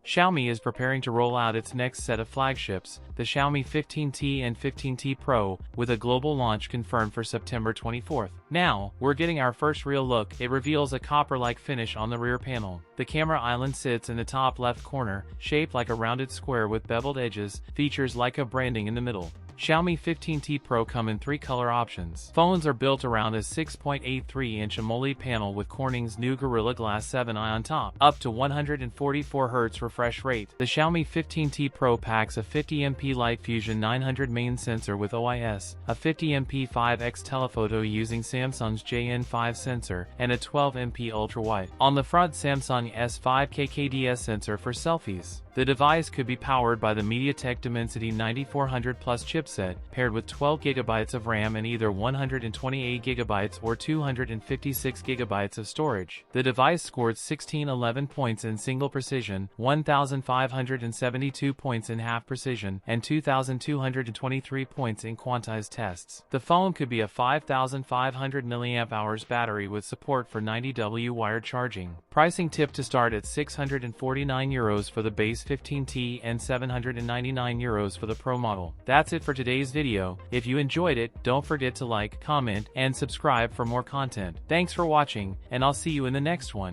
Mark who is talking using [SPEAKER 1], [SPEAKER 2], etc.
[SPEAKER 1] Xiaomi is preparing to roll out its next set of flagships, the Xiaomi 15T and 15T Pro, with a global launch confirmed for September 24th. Now, we're getting our first real look. It reveals a copper-like finish on the rear panel. The camera island sits in the top left corner, shaped like a rounded square with beveled edges, features Leica branding in the middle. Xiaomi 15T Pro come in 3 color options. Phones are built around a 6.83-inch AMOLED panel with Corning's new Gorilla Glass 7i on top, up to 144Hz refresh rate. The Xiaomi 15T Pro packs a 50MP Light Fusion 900 main sensor with OIS, a 50MP 5x telephoto using Samsung's JN5 sensor, and a 12MP ultra-wide. On the front, Samsung S5 KKDS sensor for selfies. The device could be powered by the MediaTek Dimensity 9400 Plus chipset, paired with 12GB of RAM and either 128GB or 256GB of storage. The device scored 1611 points in single precision, 1572 points in half precision, and 2223 points in quantized tests. The phone could be a 5500 mAh battery with support for 90W wired charging. Pricing tip to start at €649 for the base 15T and €799 for the Pro model. That's it for today's video. If you enjoyed it, don't forget to like, comment, and subscribe for more content. Thanks for watching, and I'll see you in the next one.